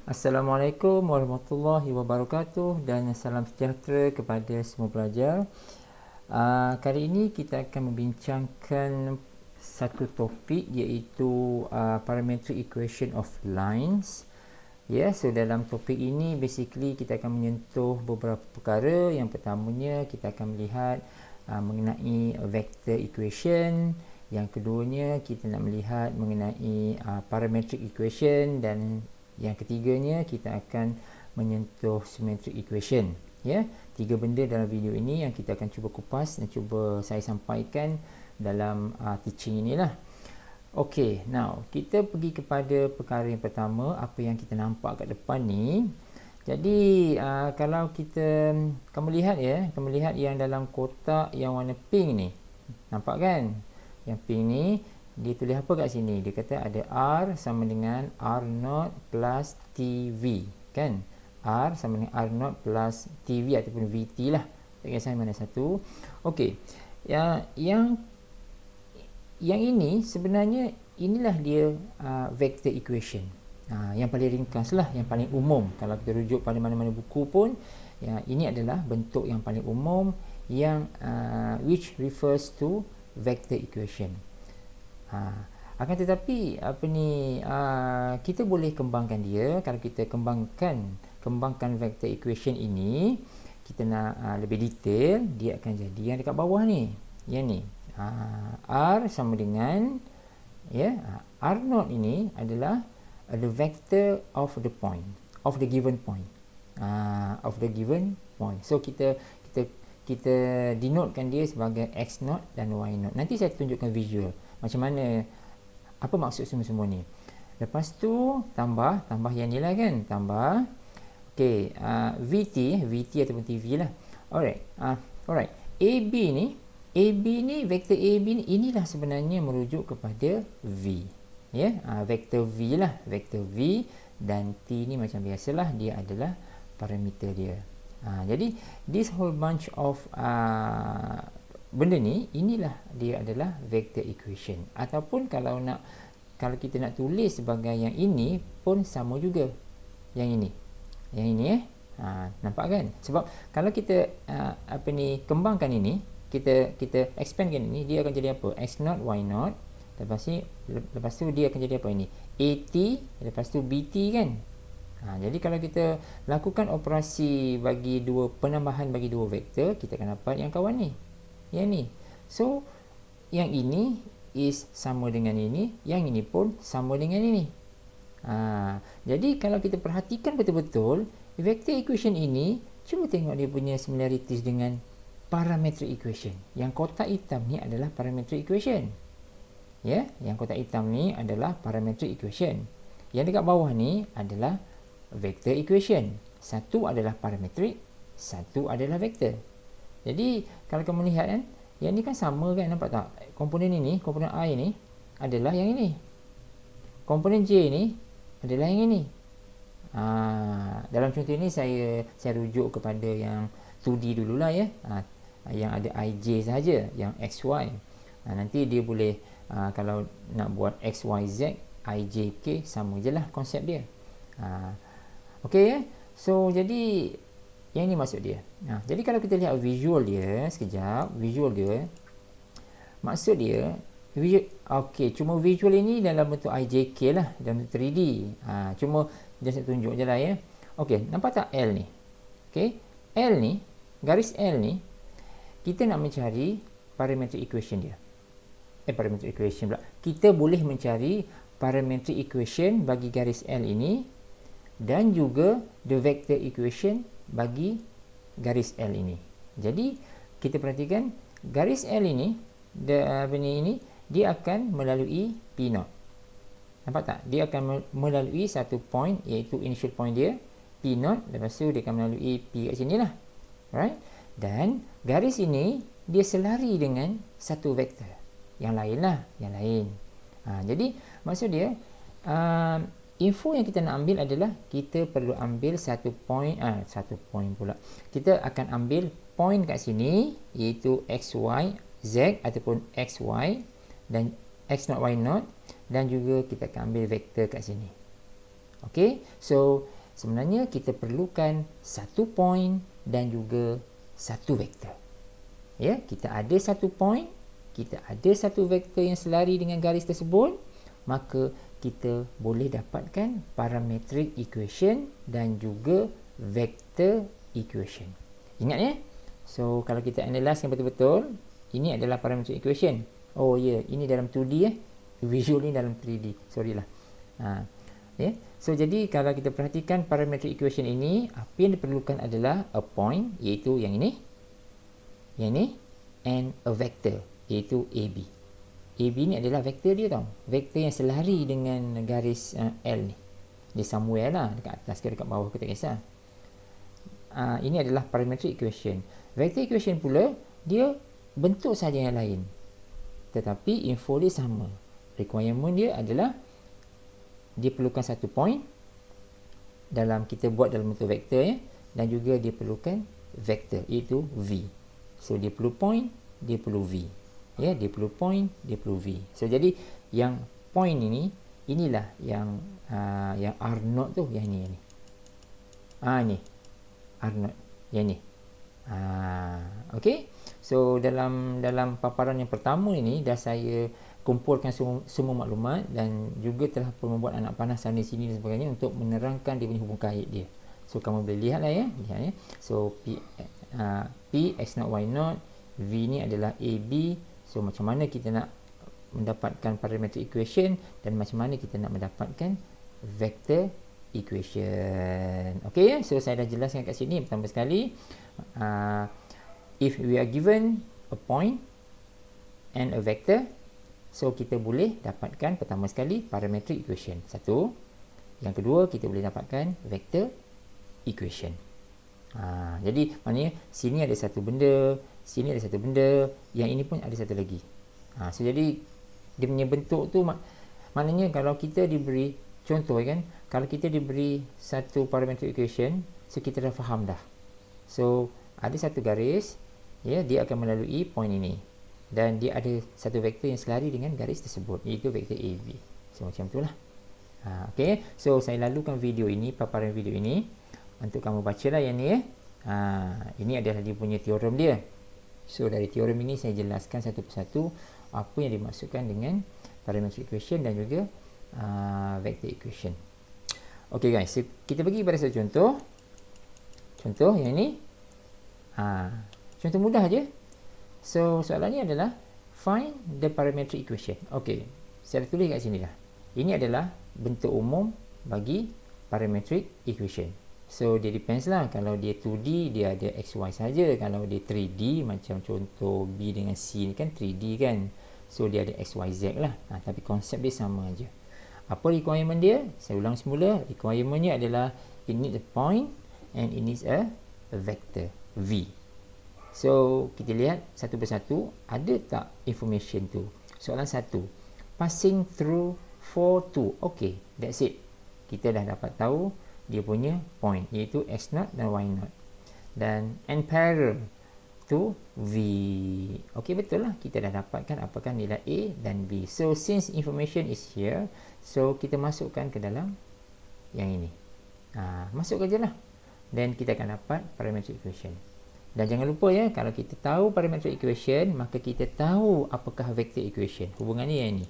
Assalamualaikum warahmatullahi wabarakatuh dan salam sejahtera kepada semua pelajar. Kali ini kita akan membincangkan satu topik iaitu parametric equation of lines. So dalam topik ini basically kita akan menyentuh beberapa perkara. Yang pertamanya kita akan melihat mengenai vector equation. Yang keduanya kita nak melihat mengenai parametric equation, dan yang ketiganya kita akan menyentuh symmetric equation. Tiga benda dalam video ini yang kita akan cuba kupas dan cuba saya sampaikan dalam teaching inilah. Okey, now kita pergi kepada perkara yang pertama, apa yang kita nampak kat depan ni. Jadi kalau kamu lihat kamu lihat yang dalam kotak yang warna pink ni. Nampak kan? Yang pink ni dia tulis apa kat sini? Dia kata ada R sama dengan R0 plus TV, kan? R sama dengan R0 plus TV ataupun VT lah. Tak kisah mana satu. Okey. Yang ini sebenarnya inilah dia vector equation. Yang paling ringkas lah, yang paling umum. Kalau kita rujuk pada mana-mana buku pun, ini adalah bentuk yang paling umum yang which refers to vector equation. Akan tetapi kita boleh kembangkan dia. Kalau kita kembangkan vector equation ini, kita nak lebih detail, dia akan jadi yang dekat bawah ni, yang ni. R sama dengan R0 ini adalah the vector of the point, of the given point, So kita denotekan dia sebagai x0 dan y0. Nanti saya tunjukkan visual macam mana, apa maksud semua-semua ni. Lepas tu tambah yang ni lah kan, tambah okey, VT ataupun TV lah. Alright, AB ni vektor AB ni, inilah sebenarnya merujuk kepada V. Vektor V lah, vektor V, dan T ni macam biasalah dia adalah parameter dia. Jadi this whole bunch of benda ni, inilah dia adalah vector equation. Ataupun kalau kita nak tulis sebagai yang ini pun sama juga. Yang ini nampak kan? Sebab kalau kita kembangkan ini, kita expandkan ini, dia akan jadi apa? X0 Y0. Lepas tu dia akan jadi apa ini? AT, lepas tu BT kan? Jadi kalau kita lakukan operasi penambahan bagi dua vektor, kita akan dapat yang kawan ni, yang ni. So yang ini is sama dengan ini, yang ini pun sama dengan ini. Jadi kalau kita perhatikan betul-betul vector equation ini, cuba tengok dia punya similarities dengan parametric equation. Yang kotak hitam ni adalah parametric equation. Yang kotak hitam ni adalah parametric equation. Yang dekat bawah ni adalah vector equation. Satu adalah parametric, satu adalah vector. Jadi kalau kamu lihat kan, yang ni kan sama kan, nampak tak? Komponen ini, komponen I ni adalah yang ini. Komponen J ni adalah yang ini. Dalam contoh ini saya rujuk kepada yang 2D dululah yang ada IJ sahaja, yang XY. Nanti dia boleh kalau nak buat XYZ, IJK sama je lah konsep dia. Okey so jadi yang ni maksud dia. Jadi kalau kita lihat visual dia sekejap, maksud dia okey, cuma visual ini dalam bentuk IJK lah, dalam bentuk 3D. Cuma dia saya tunjuk je lah Okey, nampak tak L ni? Okey, L ni, garis L ni, kita nak mencari parametric equation dia. Parametric equation pula. Kita boleh mencari parametric equation bagi garis L ini, dan juga the vector equation bagi garis L ini. Jadi kita perhatikan garis L ini, dia akan melalui P0. Nampak tak? Dia akan melalui satu point, iaitu initial point dia P0. Lepas tu dia akan melalui P kat sini lah. Alright? Dan garis ini dia selari dengan satu vektor yang lain lah, yang lain. Jadi maksud dia info yang kita nak ambil adalah kita perlu ambil satu point pula. Kita akan ambil point kat sini, iaitu XY Z ataupun XY dan X0 Y0, dan juga kita akan ambil vektor kat sini. Okey, so Sebenarnya kita perlukan satu point dan juga satu vektor. Ya, kita ada satu point, kita ada satu vektor yang selari dengan garis tersebut, maka kita boleh dapatkan parametric equation dan juga vector equation. Ingat ya? So, kalau kita analyse yang betul-betul, ini adalah parametric equation. Oh ya, ini dalam 2D ya. Visual ni dalam 3D. Sorry lah. Ya. So, jadi kalau kita perhatikan parametric equation ini, apa yang diperlukan adalah a point, iaitu yang ini. Yang ini. And a vector, iaitu AB. AB ni adalah vektor dia tau. Vektor yang selari dengan garis L ni. Dia somewhere lah. Dekat atas ke dekat bawah ke tak kisah. Ini adalah parametric equation. Vector equation pula, dia bentuk saja yang lain. Tetapi info dia sama. Requirement dia adalah dia perlukan satu point dalam kita buat dalam bentuk vektor ya, dan juga dia perlukan vektor iaitu V. So dia perlu point, dia perlu V. Ya, dia perlu point, dia perlu V. So jadi yang point ini, inilah yang R0 tu, yang ni. Ni R0, yang ni. Okey. So dalam paparan yang pertama ini dah saya kumpulkan semua maklumat dan juga telah pun membuat anak panah sana sini dan sebagainya untuk menerangkan dia punya hubung kait dia. So kamu boleh lihatlah ya, lihat ya. So P x0 y0, V ni adalah AB. So macam mana kita nak mendapatkan parametric equation dan macam mana kita nak mendapatkan vector equation. Okey ya. So saya dah jelaskan kat sini pertama sekali. If we are given a point and a vector, so kita boleh dapatkan pertama sekali parametric equation. Satu. Yang kedua, kita boleh dapatkan vector equation. Jadi maknanya sini ada satu benda, sini ada satu benda, yang ini pun ada satu lagi. So jadi dia punya bentuk tu maknanya kalau kita diberi contoh kan, kalau kita diberi satu parametric equation, so kita dah faham dah. So ada satu garis, ya, dia akan melalui point ini dan dia ada satu vektor yang selari dengan garis tersebut, iaitu vektor AB. So macam itulah. Okey, so saya lalukan video ini, paparan video ini untuk kamu bacalah yang ni ya. Ini adalah dia punya teorem dia. So dari teorem ini saya jelaskan satu persatu apa yang dimaksudkan dengan parametric equation dan juga vector equation. Okey guys, so kita pergi pada satu contoh. Contoh yang ni. Contoh mudah aja. So soalannya adalah find the parametric equation. Okey, saya dah tulis kat sini dah. Ini adalah bentuk umum bagi parametric equation. So dia depends lah. Kalau dia 2D dia ada XY saja. Kalau dia 3D macam contoh B dengan C ni kan 3D kan. So dia ada XYZ lah. Tapi konsep dia sama aja. Apa requirement dia? Saya ulang semula. Requirementnya adalah it needs a point and it needs a vector V. So kita lihat satu persatu, ada tak information tu? Soalan satu, passing through 4, 2. Okay, that's it. Kita dah dapat tahu dia punya point, iaitu x0 dan y0. Dan and parallel to V. Okay, betul lah. Kita dah dapatkan apakah nilai A dan B. So since information is here, so kita masukkan ke dalam yang ini. Masukkan je lah. Dan kita akan dapat parametric equation. Dan jangan lupa ya, kalau kita tahu parametric equation, maka kita tahu apakah vector equation. Hubungannya yang ini.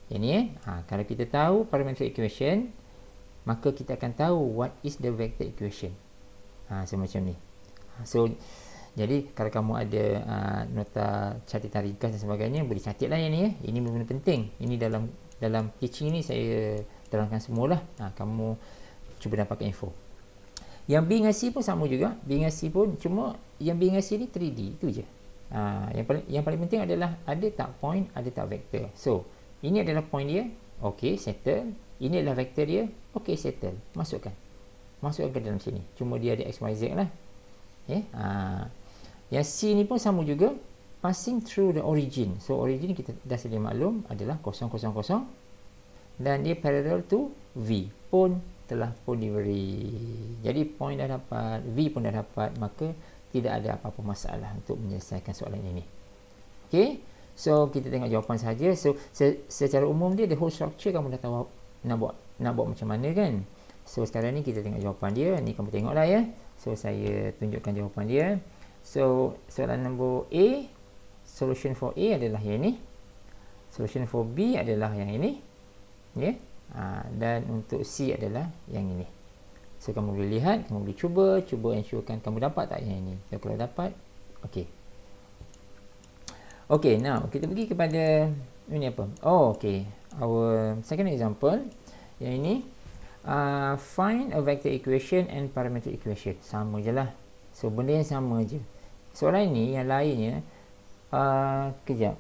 Yang ni kalau kita tahu parametric equation, maka kita akan tahu what is the vector equation. Semacam ni. So jadi kalau kamu ada nota catatan ringkas dan sebagainya, boleh catatlah yang ni ya. Ini benar-benar penting. Ini dalam teaching ni saya terangkan semualah. Kamu cuba dapatkan info. Yang B dengan C pun sama juga. B dengan C pun, cuma yang B dengan C ni 3D, itu je. Yang paling penting adalah ada tak point, ada tak vektor. So, ini adalah point dia. Okey, settle. Ini adalah vektor dia. Okey, settle. Masukkan ke dalam sini. Cuma dia ada XYZ lah. Okay. Yang C ni pun sama juga. Passing through the origin. So, origin kita dah sedia maklum adalah 0, 0, 0. Dan dia parallel to V. Pun telah pun diberi. Jadi point dah dapat, V pun dah dapat, maka tidak ada apa-apa masalah untuk menyelesaikan soalan ini. Okey. So kita tengok jawapan saja. So secara umum dia the whole structure kamu dah tahu nak buat macam mana kan. So sekarang ni kita tengok jawapan dia. Ni kamu tengoklah ya. So saya tunjukkan jawapan dia. So soalan nombor A, solution for A adalah yang ini. Solution for B adalah yang ini. Ya. Dan untuk C adalah yang ini. So kamu boleh lihat, kamu boleh cuba ensurekan kamu dapat tak yang ini. So kalau dapat, okey. Okay, now kita pergi kepada ini apa? Oh, okay. Our second example, yang ini find a vector equation and parametric equation. Sama je lah. So benda yang sama je. Soalan ini yang lainnya kejap.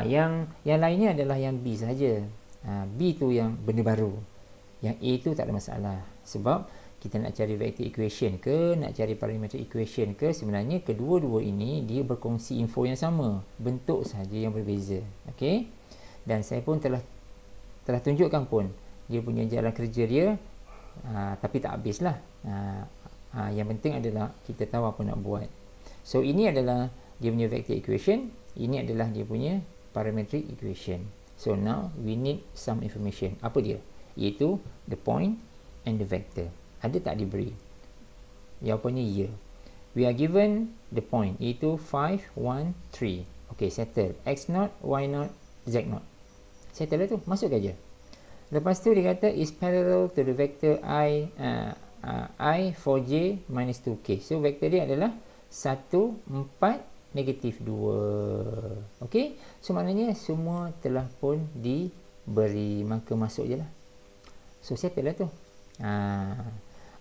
Yang lainnya adalah yang B saja. B tu yang benda baru. Yang A tu tak ada masalah. Sebab kita nak cari vector equation ke, nak cari parametric equation ke, sebenarnya kedua-dua ini dia berkongsi info yang sama, bentuk sahaja yang berbeza. Okey. Dan saya pun telah tunjukkan pun dia punya jalan kerja dia, tapi tak habislah. Yang penting adalah kita tahu apa nak buat. So ini adalah dia punya vector equation, ini adalah dia punya parametric equation. So now we need some information. Apa dia? Iaitu the point and the vector. Ada tak diberi? Jawapannya ya. We are given the point, iaitu 5, 1, 3. Okay, settle. X0, Y0, Z0. Settle lah tu. Masuk aja. Lepas tu dia kata is parallel to the vector I 4J minus 2K. So vektor dia adalah 1, 4, negatif 2. Okay. So maknanya semua telah pun diberi. Maka masuk je lah. So settle lah tu.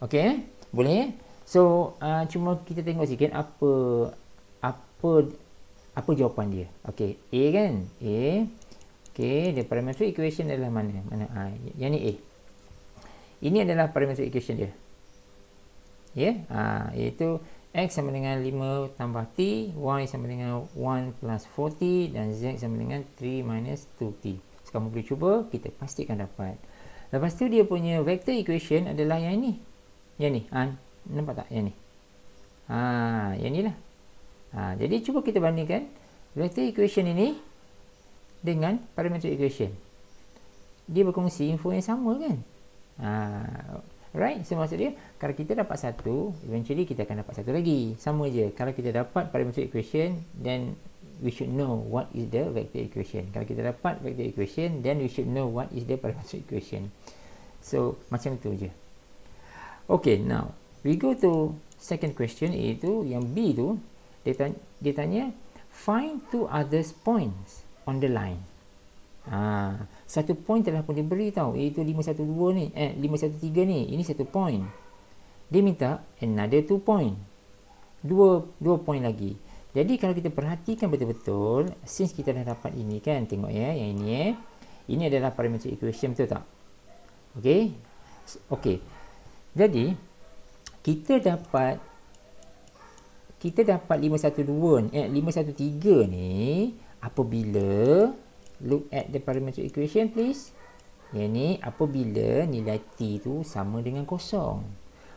Okay, boleh. So cuma kita tengok sikit apa jawapan dia. Okay, A kan? A. Okay, the parametric equation adalah mana? Yang ni A. Ini adalah parametric equation dia. Ya, iaitu X sama dengan 5 tambah T, Y sama dengan 1 plus 4T dan Z sama dengan 3 minus 2T. So kamu boleh cuba, kita pastikan dapat. Lepas tu dia punya vector equation adalah yang ini. Yang ni. Nampak tak? Yang ni. Yang ni lah. Jadi cuba kita bandingkan vector equation ini dengan parametric equation. Dia berkongsi info yang sama kan? Right? So maksud dia, kalau kita dapat satu, eventually kita akan dapat satu lagi. Sama je. Kalau kita dapat parametric equation, then we should know what is the vector equation. Kalau kita dapat vector equation, then we should know what is the parametric equation. So, macam tu je. Okay, now, we go to second question, iaitu yang B tu, dia tanya, find two other points on the line. Satu point telah pun diberi tau, iaitu 512 ni, 513 ni, ini satu point. Dia minta another 2 point. Dua point lagi. Jadi kalau kita perhatikan betul-betul, since kita dah dapat ini kan, tengok ya, yang ini ini adalah parametric equation, betul tak? Okey. Okey. Jadi kita dapat 513 ni apabila look at the parametric equation please. Yang ni apabila nilai t tu sama dengan kosong.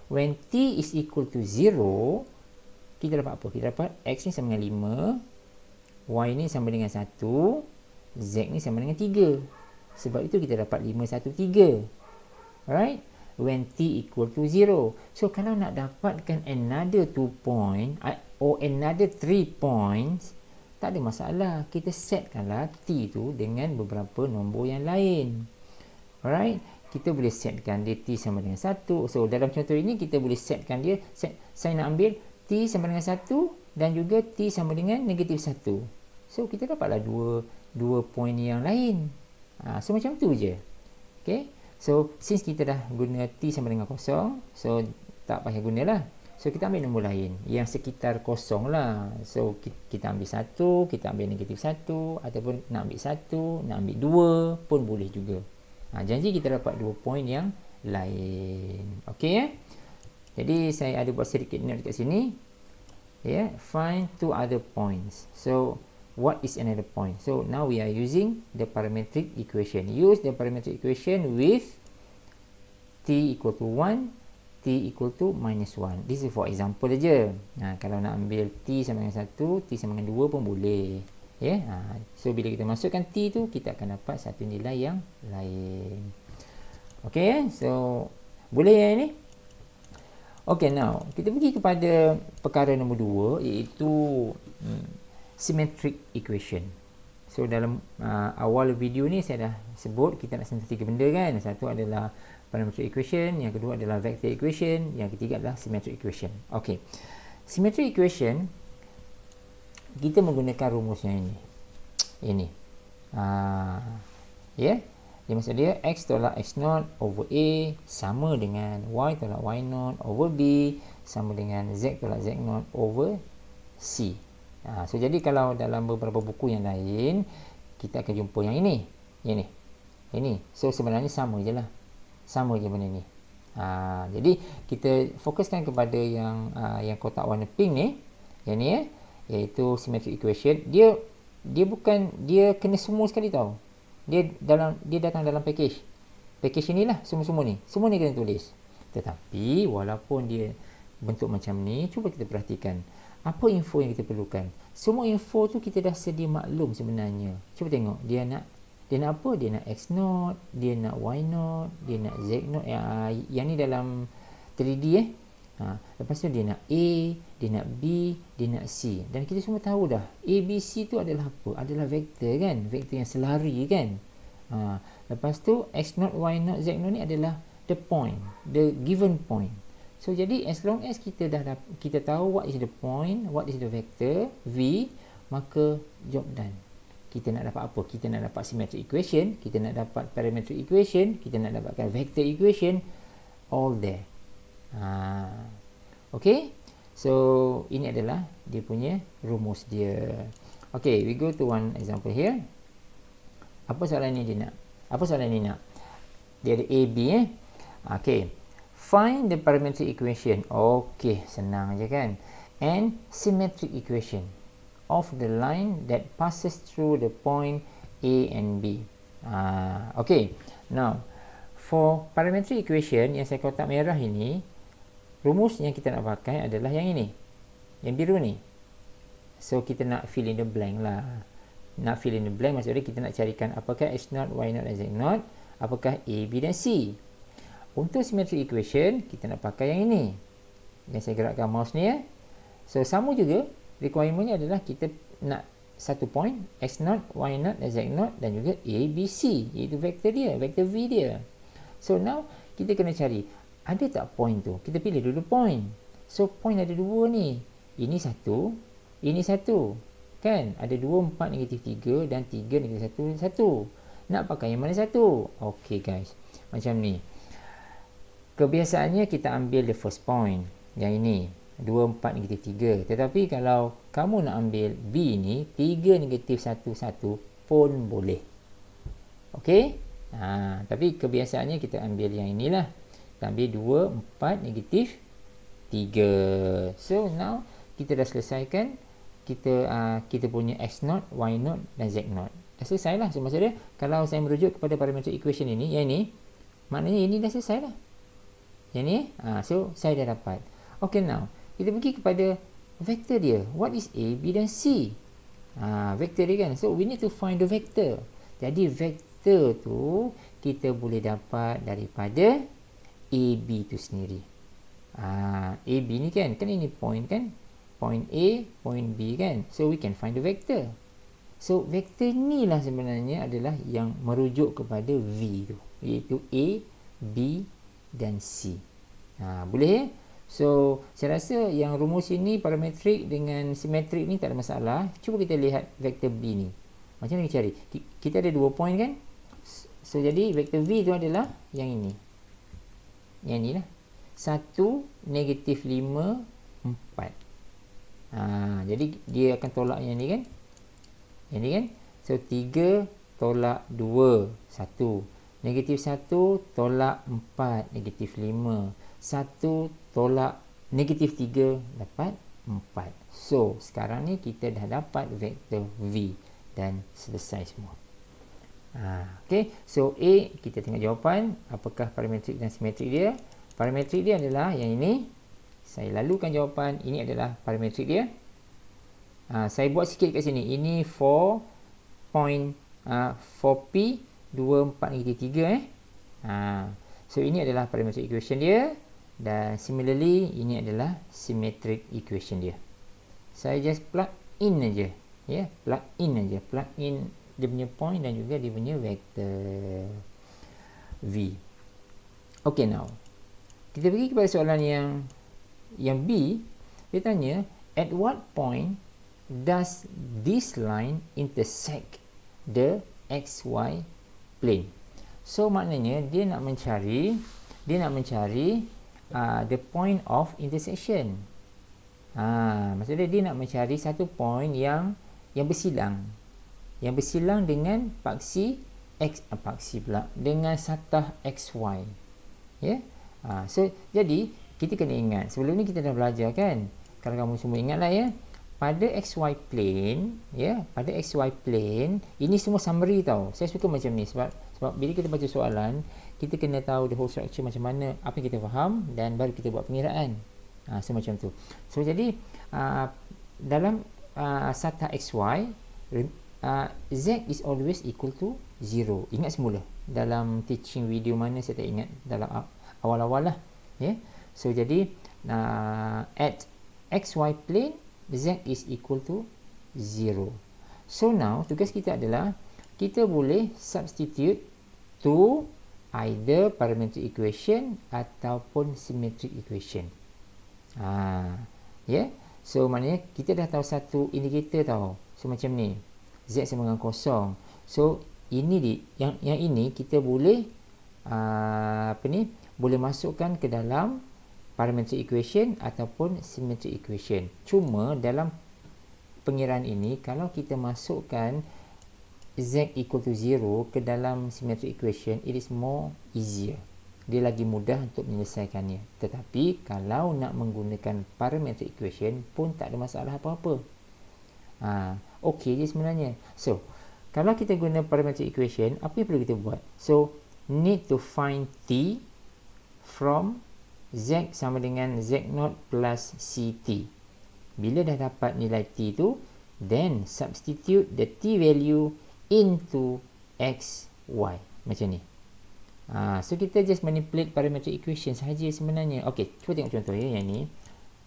When t is equal to 0, kita dapat apa? Kita dapat x ni sama dengan 5, y ni sama dengan 1, z ni sama dengan 3. Sebab itu kita dapat 513. Alright? When t equal to 0. So kalau nak dapatkan another 2 point or another 3 points, tak ada masalah. Kita setkanlah t tu dengan beberapa nombor yang lain. Alright? Kita boleh setkan dia t sama dengan 1. So dalam contoh ini kita boleh setkan dia, saya nak ambil t sama dengan 1 dan juga t sama dengan negatif 1. So kita dapatlah dua point yang lain. So macam tu je. Okay? So since kita dah guna t sama dengan kosong, so tak payah gunalah. So kita ambil nombor lain yang sekitar kosong lah. So kita ambil 1, kita ambil negatif 1, ataupun nak ambil 1, nak ambil 2 pun boleh juga. Janji kita dapat 2 point yang lain. Okey ya. Jadi saya ada buat sedikit note dekat sini. Find two other points. So what is another point? So now we are using the parametric equation. Use the parametric equation with t equal to 1, t equal to minus 1. This is for example aja. Kalau nak ambil t sama dengan 1, t sama dengan 2 pun boleh. So bila kita masukkan t tu, kita akan dapat satu nilai yang lain. Okay, so Boleh yang ini? Okay, now kita pergi kepada perkara nombor 2, iaitu symmetric equation. So dalam awal video ni saya dah sebut kita nak sentuh 3 benda kan. Satu adalah parametric equation, yang kedua adalah vector equation, yang ketiga adalah symmetric equation. Okay, symmetric equation kita menggunakan rumus yang ini. Ya, dia maksud dia x tolak x0 over a sama dengan y tolak y0 over b sama dengan z tolak z0 over c. So jadi kalau dalam beberapa buku yang lain kita akan jumpa yang ini. So sebenarnya sama je lah, sama je benda ni. Jadi kita fokuskan kepada yang kotak warna pink ni, yang ni iaitu symmetric equation. Dia bukan, dia kena semua sekali tau. Dia datang dalam package inilah, semua ni kena tulis. Tetapi walaupun dia bentuk macam ni, cuba kita perhatikan apa info yang kita perlukan. Semua info tu kita dah sedia maklum sebenarnya. Cuba tengok, dia nak apa? Dia nak x0, dia nak y0, dia nak z0. Yang ni dalam 3D lepas tu dia nak a, dia nak b, dia nak c. Dan kita semua tahu dah, a, b, c tu adalah apa? Adalah vektor kan? Vektor yang selari kan? Lepas tu x0, y0, z0 ni adalah the point, the given point. So jadi as long as kita tahu what is the point, what is the vector v, maka job done. Kita nak dapat apa? Kita nak dapat symmetric equation, kita nak dapat parametric equation, kita nak dapatkan vector equation, all there. Okay, so ini adalah dia punya rumus dia. Okay, we go to one example here. Apa soalan ni dia nak? Dia ada a, b Okay, find the parametric equation. Okay, senang je kan? And symmetric equation of the line that passes through the point A and B. Okay, now for parametric equation yang saya kotak merah ini, rumus yang kita nak pakai adalah yang ini, yang biru ni. So kita nak fill in the blank lah. Nak fill in the blank maksudnya kita nak carikan apakah x0, y0 dan z0, apakah a, b dan c. Untuk symmetric equation kita nak pakai yang ini, yang saya gerakkan mouse ni ya. So sama juga, requirementnya adalah kita nak satu point x0, y0 dan z0 dan juga a, b, c, iaitu vektor dia, vektor v dia. So now kita kena cari ada tak point tu. Kita pilih dulu point. So point ada dua ni, ini satu, ini satu kan, ada 2, 4, negatif 3 dan 3, negatif 1, 1. Nak pakai yang mana satu? Ok guys, macam ni kebiasaannya kita ambil the first point, yang ini 2, 4, negatif 3. Tetapi kalau kamu nak ambil B ni 3, negatif 1, 1 pun boleh. Ok, tapi kebiasaannya kita ambil yang inilah. Kita ambil 2, 4, negatif 3. So now kita dah selesaikan kita punya x0, y0 dan z0. Dah selesai lah. So maksud dia, kalau saya merujuk kepada parametric equation ini, yang ini, maknanya ini dah selesai lah. Yang ni, so saya dah dapat. Okay, now kita pergi kepada vektor dia. What is a, b dan c? Vektor dia kan. So we need to find the vector. Jadi vektor tu kita boleh dapat daripada a, b tu sendiri. A, b ni kan ini point kan, point A, point B kan. So we can find the vector. So vektor ni lah sebenarnya adalah yang merujuk kepada V tu, iaitu A, B dan C. Boleh. So saya rasa yang rumus ini parametrik dengan simetrik ni tak ada masalah. Cuba kita lihat vektor B ni. Macam mana kita cari? Kita ada 2 point kan. So jadi vektor V tu adalah yang ini. Yang ni lah. 1, negatif 5, 4. Jadi dia akan tolak yang ni kan. Yang ni kan. So 3 tolak 2, 1. Negatif 1 tolak 4, negatif 5. 1 tolak negatif 3 dapat 4. So sekarang ni kita dah dapat vektor V dan selesai semua. Okay, so A, kita tengok jawapan apakah parametrik dan simetrik dia. Parametrik dia adalah yang ini. Saya lalukan jawapan. Ini adalah parametrik dia. Saya buat sikit kat sini. Ini 4P 2, 4, negatif 3 . So ini adalah parametric equation dia, dan similarly ini adalah symmetric equation dia. Saya just plug in aja, ya, plug in dia punya point dan juga dia punya vector v. Okay, now kita pergi kepada soalan yang B. Dia tanya, at what point does this line intersect the xy plane? So maknanya dia nak mencari the point of intersection. Maksudnya dia nak mencari satu point yang bersilang dengan paksi dengan satah xy. Ya. So jadi kita kena ingat, sebelum ni kita dah belajar kan, kalau kamu semua ingatlah ya, pada xy plane, ya, pada xy plane ini semua summary tau. Saya suka macam ni sebab bila kita baca soalan, kita kena tahu the whole structure macam mana, apa yang kita faham, dan baru kita buat pengiraan. So macam tu. So jadi dalam satah xy, z is always equal to 0. Ingat semula dalam teaching video mana, saya tak ingat, dalam awal-awal lah, ya. So jadi at xy plane z is equal to 0. So now tugas kita adalah kita boleh substitute to either parametric equation ataupun symmetric equation. Yeah. So maknanya kita dah tahu satu indicator tau. So macam ni, z sama dengan kosong. So ini yang ini kita boleh boleh masukkan ke dalam parametric equation ataupun symmetric equation. Cuma dalam pengiraan ini, kalau kita masukkan z equal to 0 ke dalam symmetric equation, it is more easier. Dia lagi mudah untuk menyelesaikannya. Tetapi kalau nak menggunakan parametric equation pun tak ada masalah apa-apa. Okey je sebenarnya. So kalau kita guna parametric equation, apa yang perlu kita buat? So need to find t from z sama dengan z0 plus ct. Bila dah dapat nilai t tu, then substitute the t value into x, y. Macam ni. So kita just manipulate parametric equation sahaja sebenarnya. Okey, cuba tengok contoh ya, yang ni.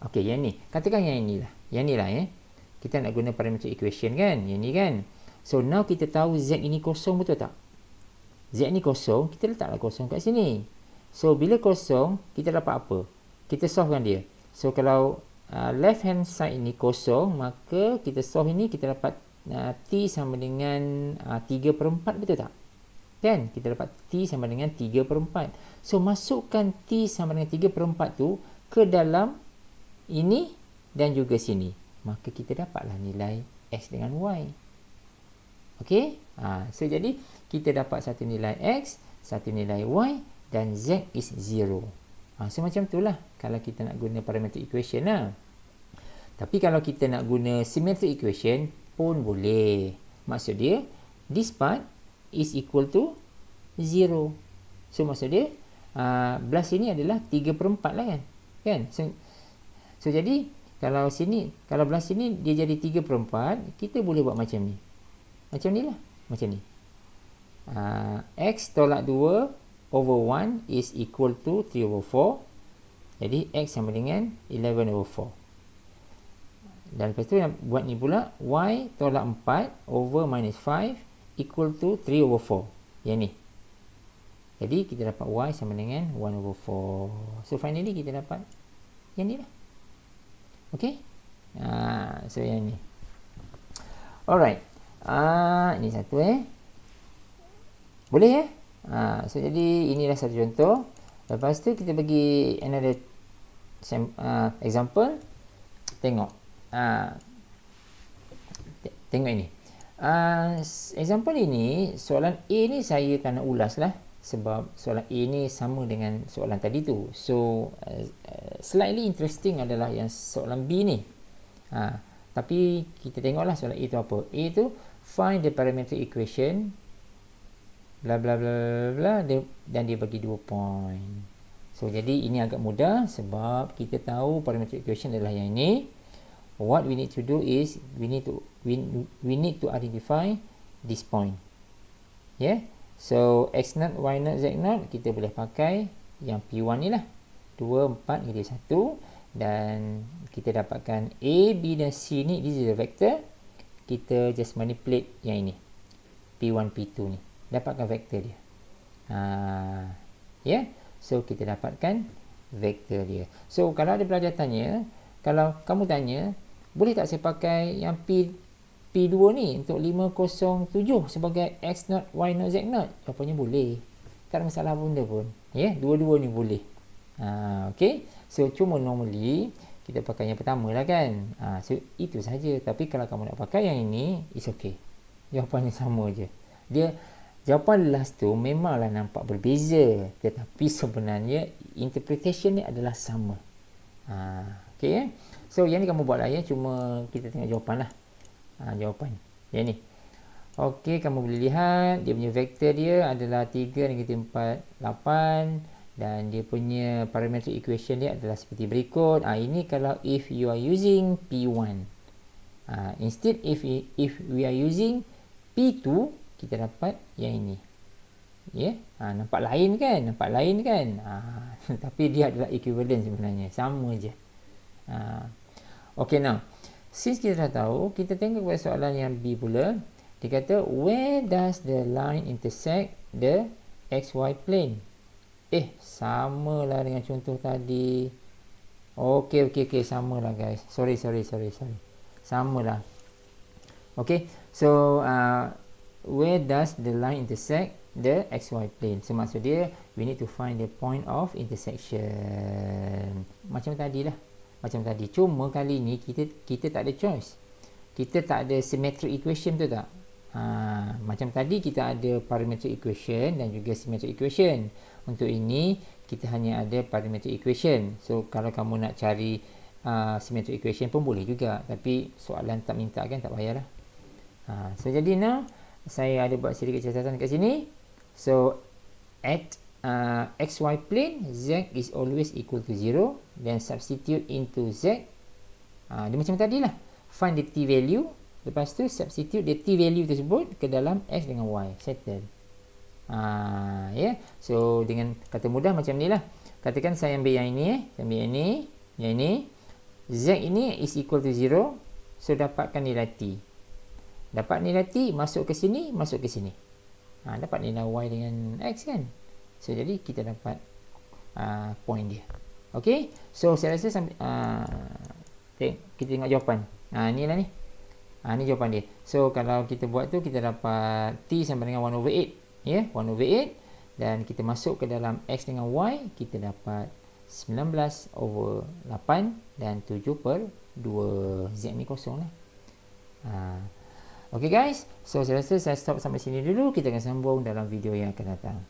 Okey, yang ni. Katakan yang ni lah. Yang ni lah ya. Kita nak guna parametric equation kan? Yang ni kan? So now kita tahu z ini kosong, betul tak? Z ni kosong, kita letaklah kosong kat sini. So bila kosong, kita dapat apa? Kita solvekan dia. So kalau left hand side ini kosong, maka kita solve ini, kita dapat t sama dengan 3/4, betul tak? Kan? Kita dapat t sama dengan 3/4. So masukkan t sama dengan 3/4 tu ke dalam ini dan juga sini. Maka kita dapatlah nilai x dengan y. Okey? So jadi kita dapat satu nilai x, satu nilai y, dan z is 0. So macam itulah kalau kita nak guna parametric equation lah. Tapi kalau kita nak guna symmetric equation pun boleh. Maksud dia, this part is equal to 0. So maksud dia, belah sini adalah 3/4 lah kan? So jadi, kalau belah sini dia jadi 3/4, kita boleh buat macam ni. Macam ni lah. Macam ni. X tolak 2 over 1 is equal to 3 over 4. Jadi x sama dengan 11 over 4. Dan lepas tu buat ni pula, y tolak 4 over minus 5 equal to 3 over 4. Yang ni. Jadi kita dapat y sama dengan 1 over 4. So finally kita dapat yang ni lah. Okay. So yang ni. Alright. Ini satu boleh ya? So jadi inilah satu contoh. Lepas tu kita bagi another example. Tengok ini. Example ini, soalan A ni saya tak nak ulas lah, sebab soalan A ni sama dengan soalan tadi tu. So slightly interesting adalah yang soalan B ni. Tapi kita tengoklah soalan A tu apa. A tu find the parametric equation bla bla bla bla, dan dia bagi 2 point. So jadi ini agak mudah sebab kita tahu parametric equation adalah yang ini. What we need to do is we need to identify this point. Yeah. So x0, y0, z0 kita boleh pakai yang P1 ni lah. 2, 4, jadi 1. Dan kita dapatkan A, B dan C ni, this is a vector. Kita just manipulate yang ini, P1, P2 ni. Dapatkan vektor dia. Ya, so kita dapatkan vektor dia. So kalau ada pelajar tanya, kalau kamu tanya, boleh tak saya pakai yang P2 ni untuk 507 sebagai x0, y0, z0? Jawapannya boleh. Tak ada masalah benda pun. Ya, dua-dua ni boleh. Okay. So cuma normally kita pakai yang pertama lah kan. So itu saja. Tapi kalau kamu nak pakai yang ini, it's okay. Jawapannya sama je. Jawapan last tu memanglah nampak berbeza, tetapi sebenarnya interpretation ni adalah sama. Okay. So yang ni kamu buat lah ya. Cuma kita tengok jawapan lah. Jawapan yang ni. Okey, kamu boleh lihat dia punya vektor dia adalah 3, -4, 8 dan dia punya parametric equation dia adalah seperti berikut. Ini kalau if you are using P1. Instead if we are using P2, kita dapat yang ini. Ya, nampak lain kan? Tapi dia adalah equivalent sebenarnya, sama je. Okey, now since kita dah tahu, kita tengok pada soalan yang B pula. Dia kata, where does the line intersect the XY plane? Samalah dengan contoh tadi. Okey, samalah guys. Sorry. Samalah. Okey, so where does the line intersect the XY plane? So maksud dia, we need to find the point of intersection. Macam tadi. Cuma kali ni kita tak ada choice. Kita tak ada symmetric equation, tu tak? Macam tadi kita ada parametric equation dan juga symmetric equation. Untuk ini kita hanya ada parametric equation. So kalau kamu nak cari symmetric equation pun boleh juga, tapi soalan tak minta kan, tak payahlah. So jadi now saya ada buat sedikit catatan kat sini. So at XY plane, Z is always equal to 0. Then substitute into Z. Dia macam tadi lah. Find the T value. Lepas tu substitute the T value tersebut ke dalam X dengan Y. Settle. Yeah. So dengan kata mudah macam ni lah. Katakan saya ambil yang ini. Yang ini. Z ini is equal to 0. So dapatkan nilai T. Dapat nilai T, masuk ke sini. Dapat nilai Y dengan X kan. So jadi kita dapat point dia. Okay. So saya rasa sampai kita tengok jawapan. Inilah ni. Ni jawapan dia. So kalau kita buat tu, kita dapat T sama dengan 1/8. Ya, 1/8. Dan kita masuk ke dalam X dengan Y, kita dapat 19/8 dan 7/2. Z ni kosong lah. Okay guys. So saya rasa saya stop sampai sini dulu. Kita akan sambung dalam video yang akan datang.